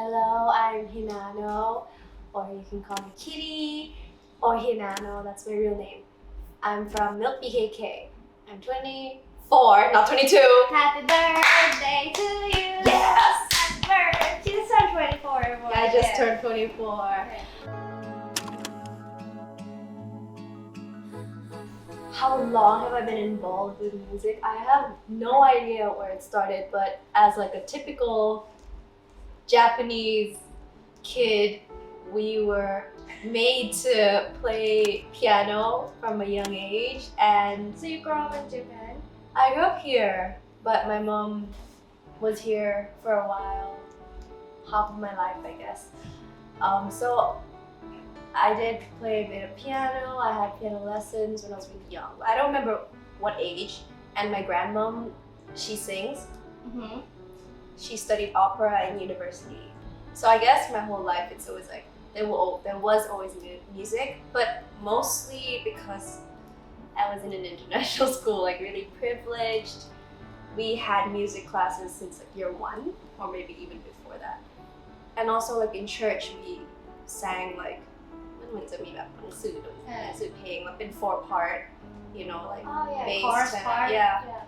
Hello, I'm Hinano, or you can call me Kitty, or Hinano, that's my real name. I'm from Milk BKK. I'm 24, not 22. Happy birthday to you! Yes! Happy birthday! She just turned 24. Yeah, I just turned 24. Okay. How long have I been involved with music? I have no idea where it started, but as like a typical Japanese kid, we were made to play piano from a young age, and So you grew up in Japan? I grew up here, but my mom was here for a while, half of my life, I guess. So I did play a bit of piano. I had piano lessons when I was really young. I don't remember what age. And my grandmom, she sings. Mm-hmm. She studied opera in university. So I guess my whole life it's always like there was always music, but mostly because I was in an international school, like really privileged. We had music classes since like year 1 or maybe even before that. And also like in church we sang like มันจะมีแบบหนังสือเพลงมันเป็น 4-part, you know, like Oh yeah, bass, chorus tenor, part. yeah.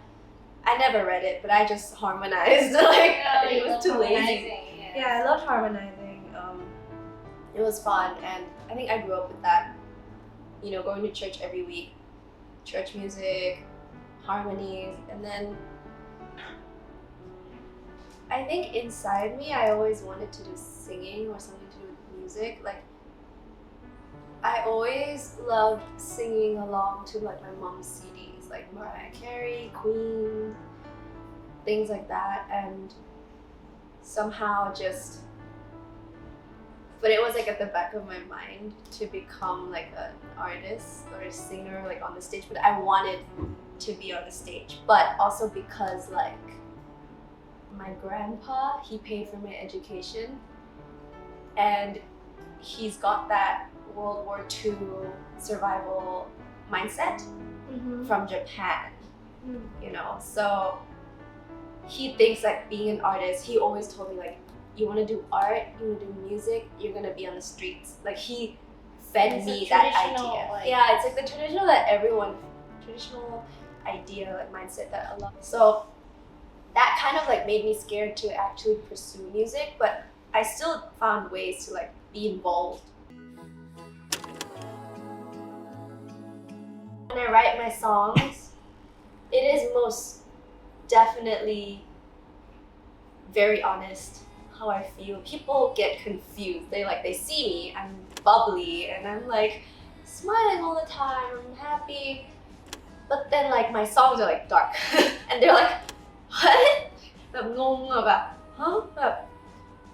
I never read it, but I just harmonized. Like it was too lazy. Yeah, I loved harmonizing. It was fun, and I think I grew up with that. You know, going to church every week, church music, harmonies, and then I think inside me, I always wanted to do singing or something to do with music. Like I always loved singing along to like my mom's CDs, like Mariah Carey, Queen, things like that, and somehow just. But it was like at the back of my mind to become like an artist or a singer like on the stage. But I wanted to be on the stage, but also because like my grandpa, he paid for my education, and he's got that World War II survival mindset from Japan, you know. So he thinks like being an artist, he always told me like, you want to do art, you want to do music, you're going to be on the streets. Like he fed me that idea. Like, yeah, it's like the traditional idea, like mindset that I love. So that kind of like made me scared to actually pursue music, but I still found ways to like be involved. When I write my songs, it is most definitely very honest how I feel. People get confused. They see me, I'm bubbly and I'm like smiling all the time, I'm happy. But then like my songs are like dark and they're like, what? แบบงงอะแบบฮะแบบ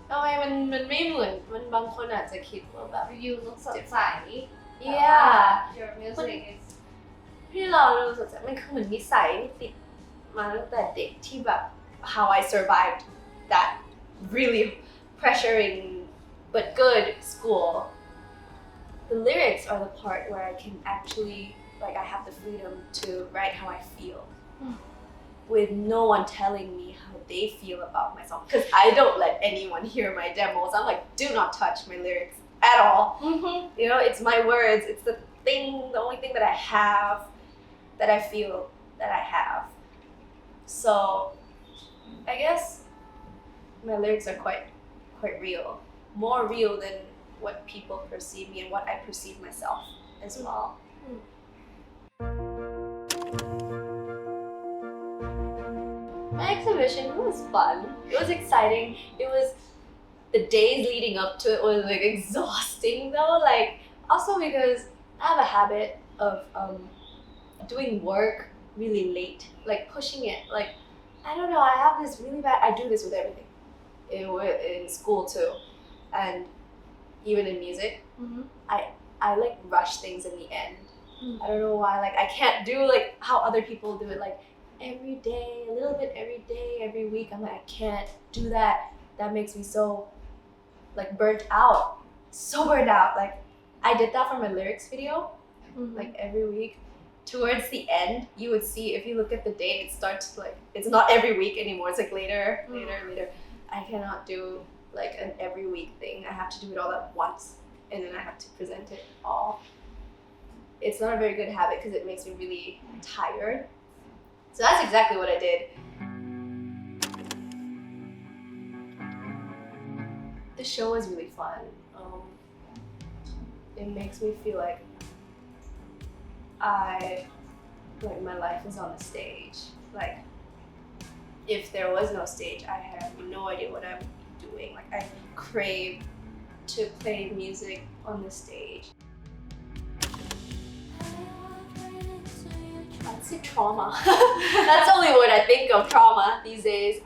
ทำไมมันไม่เหมือนมันบางคนอาจจะคิดว่าแบบ You look สดใส yeah Your music is ที่เรารู้สึกมันคือเหมือนนิสัยที่ติดมาตั้งแต่เด็กที่แบบ how I survived that really pressuring but good school. The lyrics are the part where I can actually like I have the freedom to write how I feel with no one telling me how they feel about my song, because I don't let anyone hear my demos. I'm like, do not touch my lyrics at all. You know, it's my words, it's the only thing that I have, that I feel that I have. So I guess my lyrics are quite real, more real than what people perceive me and what I perceive myself as well. My exhibition was fun. It was exciting. It was the days leading up to it was like exhausting though. Like also because I have a habit of doing work really late, like pushing it. Like I don't know. I have this really bad. I do this with everything. In school too, and even in music, I like rush things in the end. I don't know why. Like I can't do like how other people do it. Like every day, a little bit every day, every week. I'm like I can't do that. That makes me so like burnt out. So burnt out. Like I did that for my lyrics video. Like every week. Towards the end, you would see if you look at the date, it starts like it's not every week anymore. It's like later. I cannot do like an every week thing. I have to do it all at once and then I have to present it all. It's not a very good habit because it makes me really tired. So that's exactly what I did. The show was really fun. It makes me feel like my life is on the stage. Like, if there was no stage, I have no idea what I would be doing. Like, I crave to play music on the stage. I'd say trauma. That's the only word I think of, trauma, these days.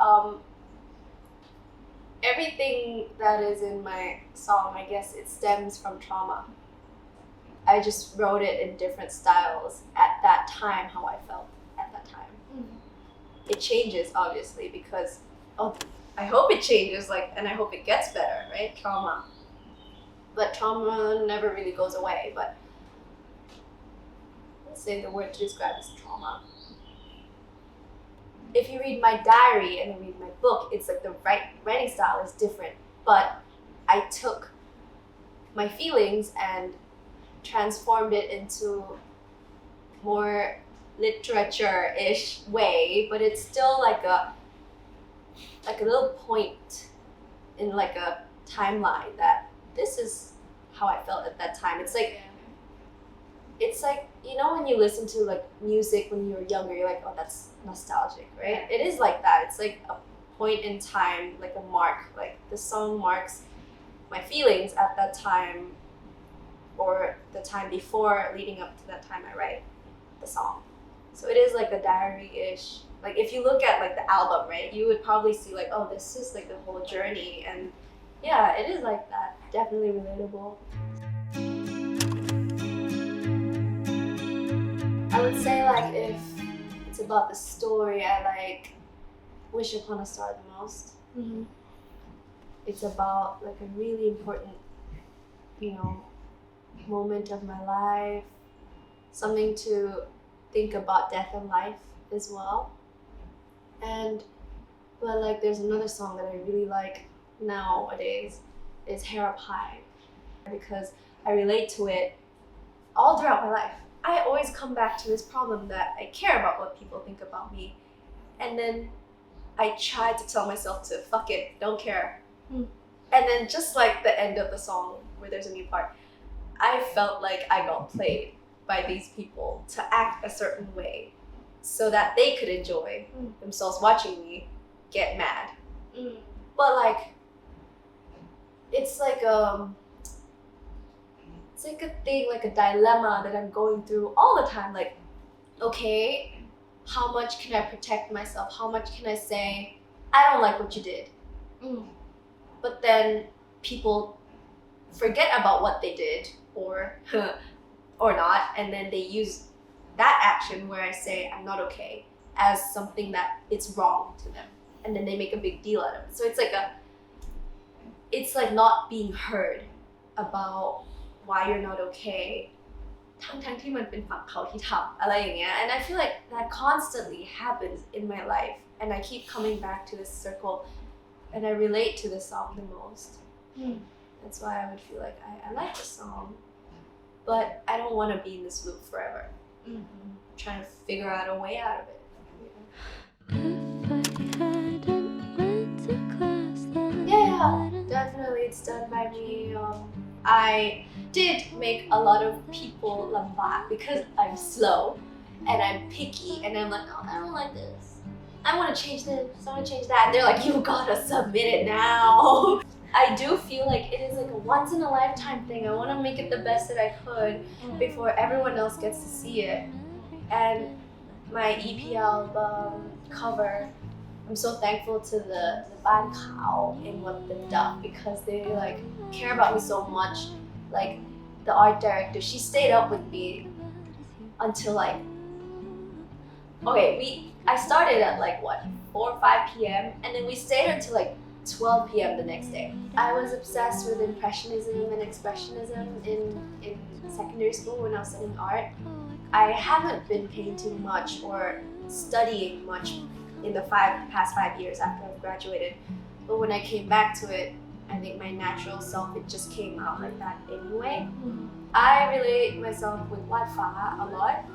Everything that is in my song, I guess it stems from trauma. I just wrote it in different styles at that time, how I felt at that time. It changes, obviously, because I hope it changes, and I hope it gets better, right? Trauma. But trauma never really goes away, but let's say the word to describe is trauma. If you read my diary and you read my book, it's like the writing style is different, but I took my feelings and transformed it into more literature-ish way, but it's still like a little point in like a timeline that this is how I felt at that time. It's like, you know, when you listen to like music when you were younger, you're like, oh, that's nostalgic, right? It is like that. It's like a point in time, like a mark. Like the song marks my feelings at that time or the time before leading up to that time I write the song. So it is like a diary-ish. Like if you look at like the album, right, you would probably see like, oh, this is like the whole journey. And yeah, it is like that. Definitely relatable. I would say like if it's about the story, I like Wish Upon a Star the most. It's about like a really important, you know, moment of my life, something to think about death and life as well. But like there's another song that I really like nowadays is Hair Up High, because I relate to it all throughout my life. I always come back to this problem that I care about what people think about me, and then I try to tell myself to fuck it, don't care. And then just like the end of the song where there's a new part, I felt like I got played by these people to act a certain way so that they could enjoy themselves watching me get mad. But like, it's like a thing, like a dilemma that I'm going through all the time. Like, okay, how much can I protect myself? How much can I say, I don't like what you did? But then people forget about what they did or not, and then they use that action where I say I'm not okay as something that it's wrong to them, and then they make a big deal out of it. So it's like not being heard about why you're not okay ทั้งที่มันเป็นฝั่งเขาที่ทำอะไรอย่างเงี้ย and I feel like that constantly happens in my life, and I keep coming back to this circle, and I relate to this song the most. That's why I would feel like I like the song, but I don't want to be in this loop forever. Trying to figure out a way out of it. Yeah, definitely it's done by me. I did make a lot of people lambak because I'm slow and I'm picky, and I'm like, oh, I don't like this. I want to change this, I want to change that. And they're like, you gotta submit it now. I do feel like it is like a once in a lifetime thing. I want to make it the best that I could before everyone else gets to see it. And my EP album cover, I'm so thankful to the Ban Khao in what they've done, because they like care about me so much. Like the art director, she stayed up with me until like, okay, I started at like what, 4 or 5 p.m. and then we stayed until like 12 p.m. the next day. I was obsessed with Impressionism and Expressionism in secondary school when I was studying art. I haven't been painting much or studying much in the past 5 years after I've graduated. But when I came back to it, I think my natural self, it just came out like that anyway. I relate myself with Fa a lot.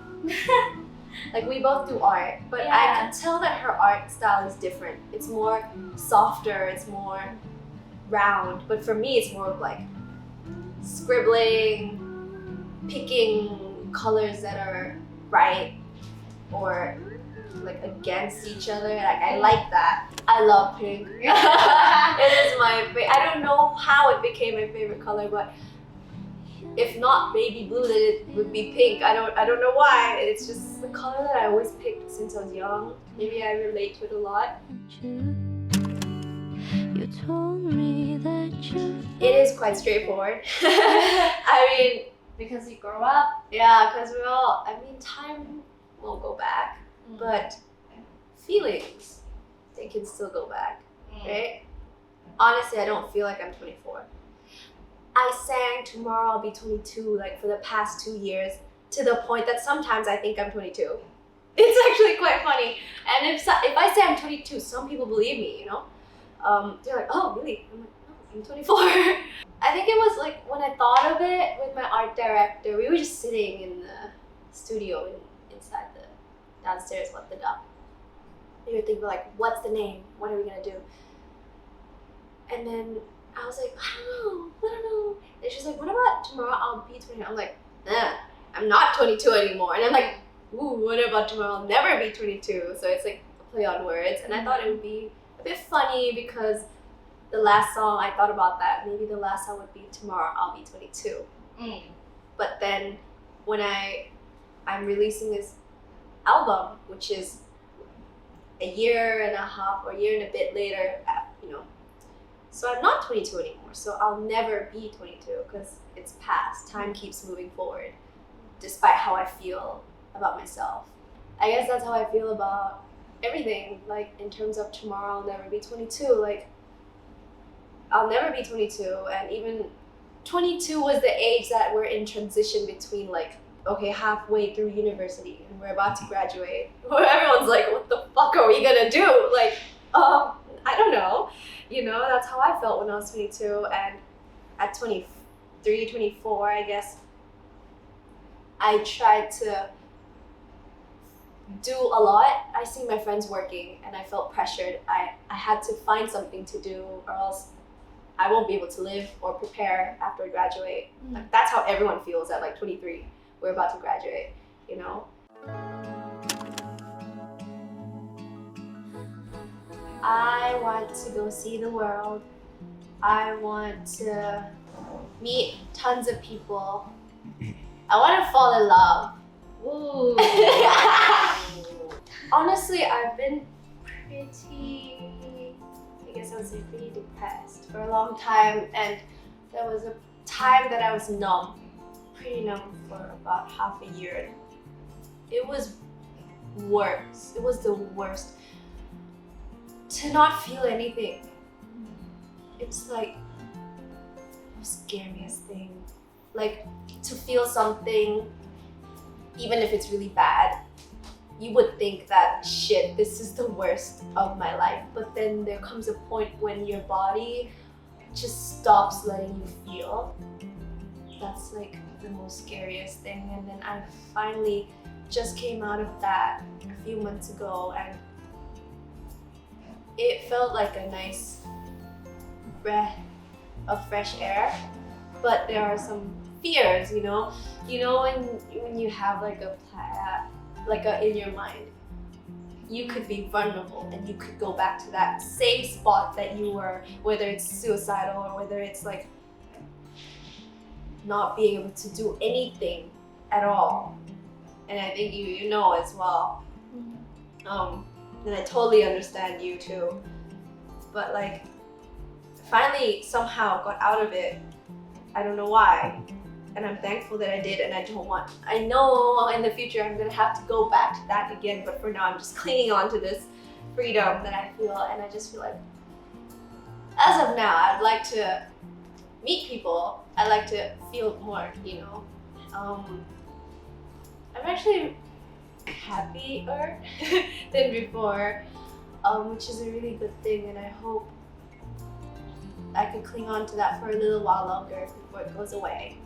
Like we both do art, but I Yeah. could tell that her art style is different. It's more softer, it's more round, but for me it's more of like scribbling, picking colors that are bright or like against each other. Like I like that. I love pink. It is my favorite. I don't know how it became my favorite color, but if not baby blue, then it would be pink. I don't know why. It's just the color that I always picked since I was young. Maybe I relate to it a lot. You told me that you It is quite straightforward. I mean, Because you grow up. yeah, because time won't go back, but feelings, they can still go back, right? Honestly, I don't feel like I'm 24. I sang Tomorrow I'll Be 22 like for the past 2 years to the point that sometimes I think I'm 22. It's actually quite funny. And if I say I'm 22, some people believe me, you know? They're like, oh, really? I'm like, no, I'm 24. I think it was like when I thought of it with my art director, we were just sitting in the studio inside the downstairs, what the duck. We were thinking like, what's the name? What are we gonna do? And then I was like, I don't know. And she's like, what about Tomorrow I'll Be 22? I'm like, nah, I'm not 22 anymore. And I'm like, ooh, what about Tomorrow I'll Never Be 22? So it's like a play on words. And I thought it would be a bit funny because the last song, I thought about that. Maybe the last song would be Tomorrow I'll Be 22. But then when I'm releasing this album, which is a year and a half or a year and a bit later, you know, so I'm not 22 anymore. So I'll never be 22 because it's past. Time keeps moving forward, despite how I feel about myself. I guess that's how I feel about everything. Like in terms of Tomorrow I'll Never Be 22. Like I'll never be 22, and even 22 was the age that we're in transition between like, okay, halfway through university and we're about to graduate. Where everyone's like, what the fuck are we gonna do? Like, I don't know. You know, that's how I felt when I was 22, and at 23, 24, I guess, I tried to do a lot. I see my friends working and I felt pressured. I had to find something to do or else I won't be able to live or prepare after I graduate. Like, that's how everyone feels at like 23. We're about to graduate, you know? I want to go see the world. I want to meet tons of people. I want to fall in love. Ooh. Honestly, I've been pretty depressed for a long time, and there was a time that I was pretty numb for about half a year. It was worse. It was the worst. To not feel anything. It's like the scariest thing. Like to feel something, even if it's really bad, you would think that shit, this is the worst of my life. But then there comes a point when your body just stops letting you feel. That's like the most scariest thing. And then I finally just came out of that a few months ago, and it felt like a nice breath of fresh air. But there are some fears, you know when you have like a in your mind, you could be vulnerable and you could go back to that same spot that you were, whether it's suicidal or whether it's like not being able to do anything at all. And I think you know as well. And I totally understand you too. But like, finally somehow got out of it. I don't know why. And I'm thankful that I did, and I know in the future I'm gonna have to go back to that again, but for now I'm just clinging on to this freedom that I feel, and I just feel like, as of now, I'd like to meet people. I'd like to feel more, you know. I'm actually happier than before, which is a really good thing, and I hope I could cling on to that for a little while longer before it goes away.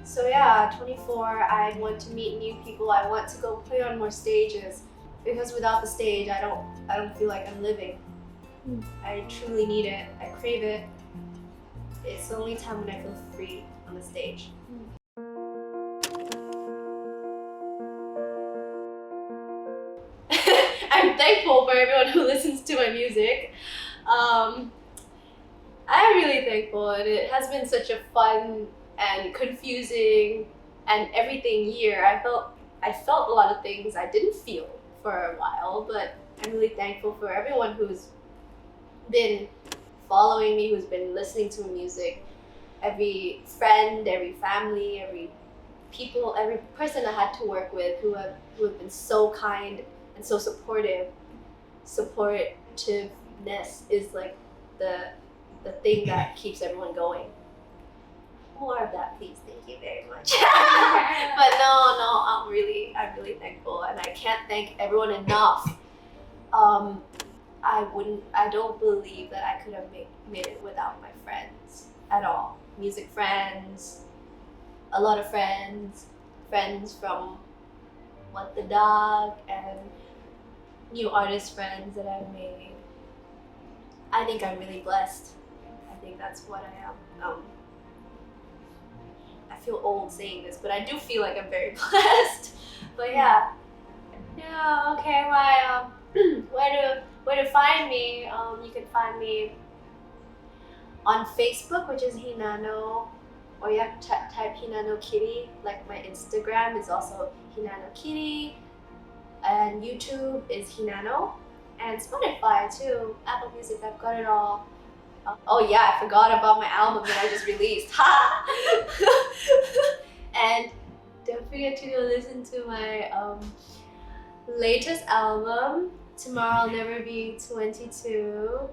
So yeah, 24, I want to meet new people. I want to go play on more stages because without the stage, I don't feel like I'm living. I truly need it. I crave it. It's the only time when I feel free on the stage. I'm thankful for everyone who listens to my music. I'm really thankful, and it has been such a fun and confusing and everything year. I felt a lot of things I didn't feel for a while, but I'm really thankful for everyone who's been following me, who's been listening to my music. Every friend, every family, every person I had to work with who have been so kind and so supportive. Supportiveness is like the thing that keeps everyone going. More of that, please. Thank you very much. But no, I'm really thankful, and I can't thank everyone enough. I don't believe that I could have made it without my friends at all. Music friends, a lot of friends from What the Dog, and new artist friends that I've made. I think I'm really blessed. I think that's what I am. I feel old saying this, but I do feel like I'm very blessed. But yeah, okay. Where to find me? You can find me on Facebook, which is Hinano, or you have to type Hinano Kitty. Like my Instagram is also Hinano Kitty, and YouTube is Hinano, and Spotify too. Apple Music, I've got it all. Oh yeah, I forgot about my album that I just released. And don't forget to go listen to my latest album, Tomorrow I'll Never Be 22.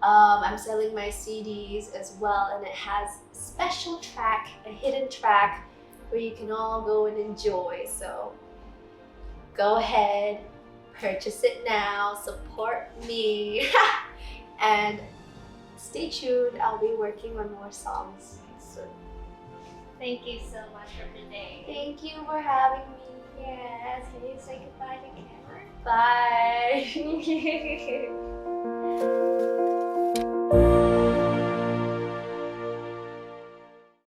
I'm selling my CDs as well, and it has a special track, a hidden track where you can all go and enjoy. So go ahead, purchase it now, support me, and stay tuned. I'll be working on more songs soon. Thank you so much for today. Thank you for having me. Yes, can you say goodbye to camera? Bye.